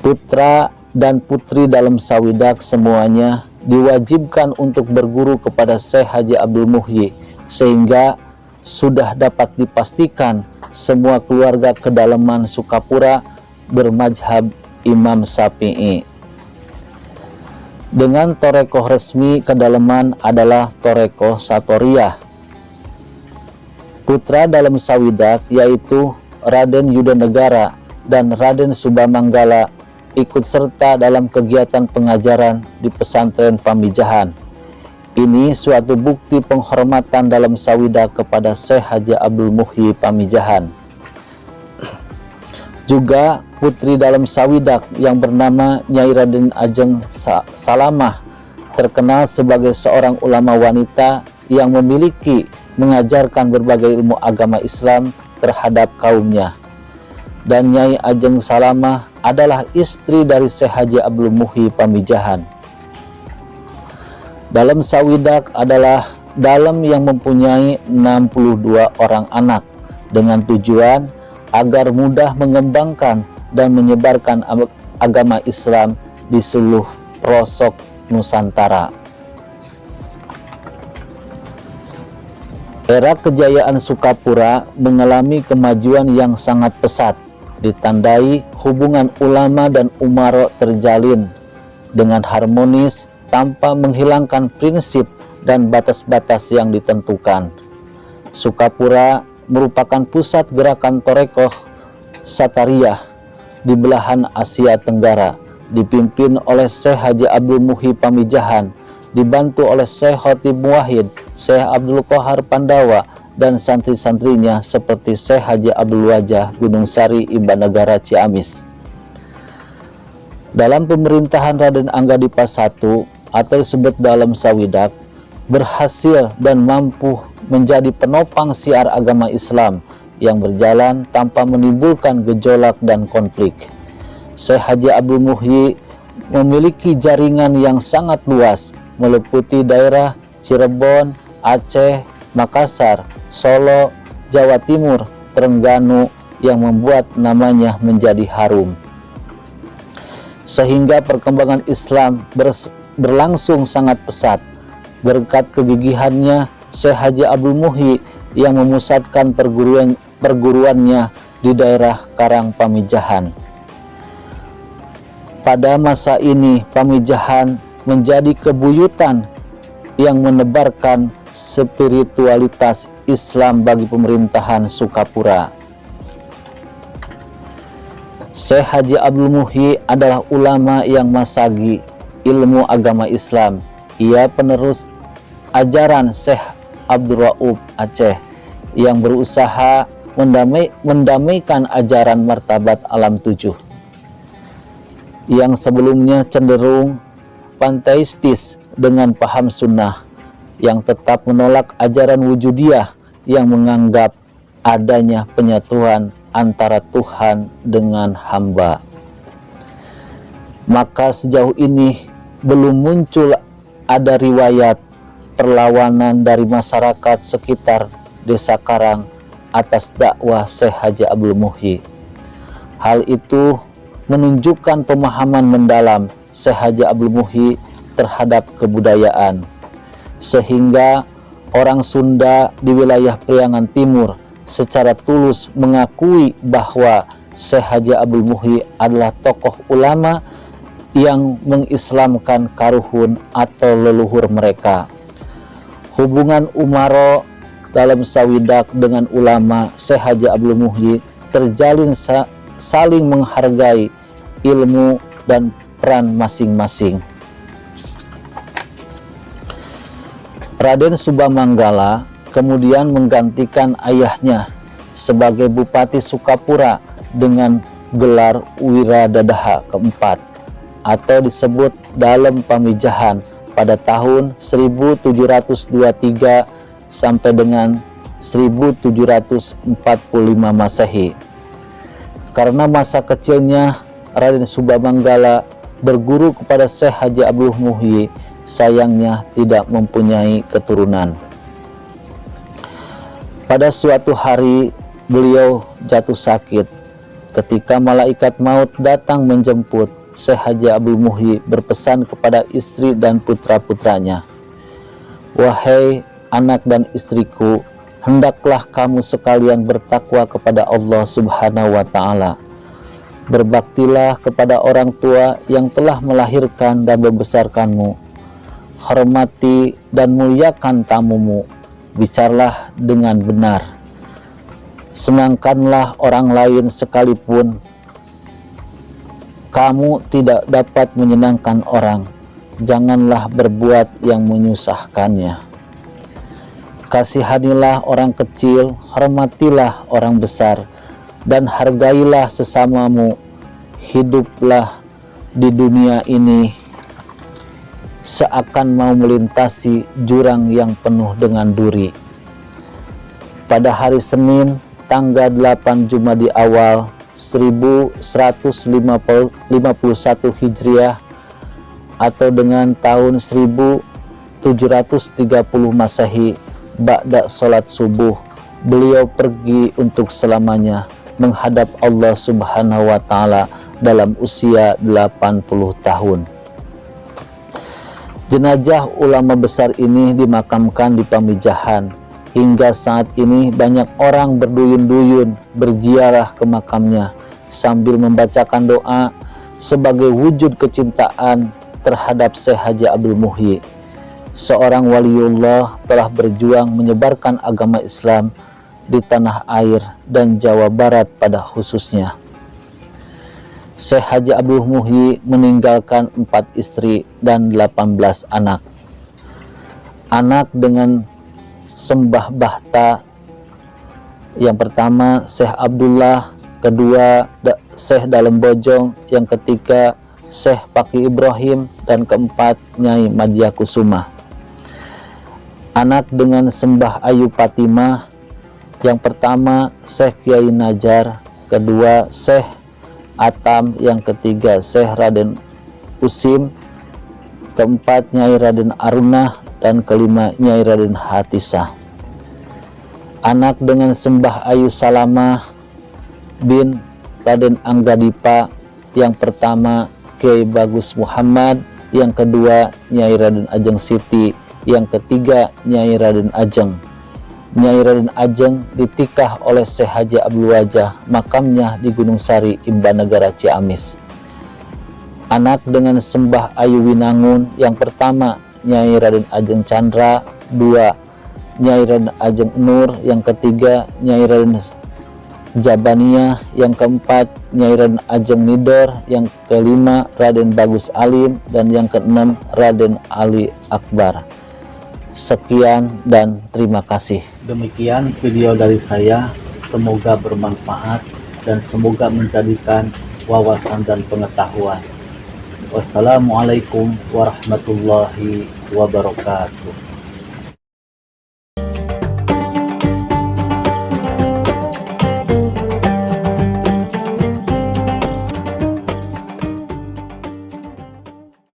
Putra dan putri dalam Sawidak semuanya diwajibkan untuk berguru kepada Syekh Haji Abdul Muhyi, sehingga sudah dapat dipastikan semua keluarga kedalaman Sukapura bermadzhab Imam Syafi'i. Dengan torekoh resmi kedalaman adalah torekoh Satoriyah. Putra dalam Sawidak yaitu Raden Yudanegara dan Raden Subamanggala ikut serta dalam kegiatan pengajaran di pesantren Pamijahan. Ini suatu bukti penghormatan dalam Sawidak kepada Syekh Haji Abdul Muhyi Pamijahan. Juga putri dalam Sawidak yang bernama Nyai Raden Ajeng Salamah terkenal sebagai seorang ulama wanita yang memiliki mengajarkan berbagai ilmu agama Islam terhadap kaumnya. Dan Nyai Ajeng Salamah adalah istri dari Syekh Haji Abdul Muhyi Pamijahan. Dalam Sawidak adalah dalam yang mempunyai 62 orang anak dengan tujuan agar mudah mengembangkan dan menyebarkan agama Islam di seluruh pelosok Nusantara. Era kejayaan Sukapura mengalami kemajuan yang sangat pesat, ditandai hubungan ulama dan umaro terjalin dengan harmonis tanpa menghilangkan prinsip dan batas-batas yang ditentukan. Sukapura merupakan pusat gerakan torekoh Satariyah di belahan Asia Tenggara, dipimpin oleh Syekh Haji Abdul Muhyi Pamijahan, dibantu oleh Syekh Khotib Muwahhid, Syekh Abdul Qohar Pandawa, dan santri-santrinya seperti Syekh Haji Abdul Wajah Gunung Sari Imbanegara Ciamis. Dalam pemerintahan Raden Anggadipa I atau disebut dalam Sawidak, berhasil dan mampu menjadi penopang siar agama Islam yang berjalan tanpa menimbulkan gejolak dan konflik. Syekh Haji Abdul Muhyi memiliki jaringan yang sangat luas meliputi daerah Cirebon, Aceh, Makassar, Solo, Jawa Timur, Trengganu yang membuat namanya menjadi harum. Sehingga perkembangan Islam berlangsung sangat pesat. Berkat kegigihannya, Syekh Haji Abdul Muhyi yang memusatkan perguruannya di daerah Karang Pamijahan. Pada masa ini, Pamijahan menjadi kebuyutan yang menebarkan spiritualitas Islam bagi pemerintahan Sukapura. Syekh Haji Abdul Muhyi adalah ulama yang masagi ilmu agama Islam. Ia penerus ajaran Syekh Abdul Raub Aceh yang berusaha mendamaikan ajaran martabat alam tujuh yang sebelumnya cenderung panteistis dengan paham sunnah, yang tetap menolak ajaran wujudiyah yang menganggap adanya penyatuan antara Tuhan dengan hamba. Maka sejauh ini belum muncul ada riwayat perlawanan dari masyarakat sekitar Desa Karang atas dakwah Syekh Haji Abdul Muhyi. Hal itu menunjukkan pemahaman mendalam Syekh Haji Abdul Muhyi terhadap kebudayaan, sehingga orang Sunda di wilayah Priangan Timur secara tulus mengakui bahwa Syekh Haji Abdul Muhyi adalah tokoh ulama yang mengislamkan Karuhun atau leluhur mereka. Hubungan umaro dalam Sawidak dengan ulama Syekh Haji Abdul Muhyi terjalin saling menghargai ilmu dan peran masing-masing. Raden Subamanggala kemudian menggantikan ayahnya sebagai Bupati Sukapura dengan gelar Wiradadaha keempat atau disebut dalam Pamijahan pada tahun 1723 sampai dengan 1745 Masehi. Karena masa kecilnya Raden Subamanggala berguru kepada Syekh Haji Abdul Muhyi, sayangnya tidak mempunyai keturunan. Pada suatu hari beliau jatuh sakit, Ketika malaikat maut datang menjemput, Syekh Haji Abdul Muhyi berpesan kepada istri dan putra-putranya, "Wahai anak dan istriku, hendaklah kamu sekalian bertakwa kepada Allah Subhanahu wa Ta'ala. Berbaktilah kepada orang tua yang telah melahirkan dan membesarkanmu. Hormati dan muliakan tamumu. Bicarlah dengan benar. Senangkanlah orang lain sekalipun kamu tidak dapat menyenangkan orang. Janganlah berbuat yang menyusahkannya. Kasihanilah orang kecil, hormatilah orang besar, dan hargailah sesamamu. Hiduplah di dunia ini seakan mau melintasi jurang yang penuh dengan duri." Pada hari Senin, tanggal 8 Jumadi Awal 1151 Hijriah atau dengan tahun 1730 Masehi, ba'da sholat subuh, beliau pergi untuk selamanya menghadap Allah Subhanahu wa Ta'ala dalam usia 80 tahun. Jenazah ulama besar ini dimakamkan di Pamijahan. Hingga saat ini banyak orang berduyun-duyun berziarah ke makamnya sambil membacakan doa sebagai wujud kecintaan terhadap Syekh Haji Abdul Muhyi. Seorang waliullah telah berjuang menyebarkan agama Islam di tanah air dan Jawa Barat pada khususnya. Syekh Haji Abdul Muhyi meninggalkan 4 istri dan 18 anak. Anak dengan sembah bahta, yang pertama Syekh Abdullah, kedua Syekh Dalem Bojong, yang ketiga Syekh Paki Ibrahim, dan keempat Nyai Madya Kusuma. Anak dengan sembah Ayu Fatimah, yang pertama Syekh Kiai Najar, kedua Syekh Atam, yang ketiga Syekh Raden Usim, keempat Nyai Raden Arunah, dan kelima Nyai Raden Hatisah. Anak dengan sembah Ayu Salamah bin Raden Anggadipa, yang pertama Kiai Bagus Muhammad, yang kedua Nyai Raden Ajeng Siti, yang ketiga Nyai Raden Ajeng. Nyai Raden Ajeng ditikah oleh Syekh Haji Abdul Wajah, makamnya di Gunung Sari, Imbanegara, Ciamis. Anak dengan sembah Ayu Winangun, yang pertama Nyai Raden Ajeng Chandra, dua Nyai Raden Ajeng Nur, yang ketiga Nyai Raden Jabaniyah, yang keempat Nyai Raden Ajeng Nidor, yang kelima Raden Bagus Alim, dan yang keenam Raden Ali Akbar. Sekian dan terima kasih. Demikian video dari saya, semoga bermanfaat dan semoga menjadikan wawasan dan pengetahuan. Wassalamualaikum warahmatullahi wabarakatuh.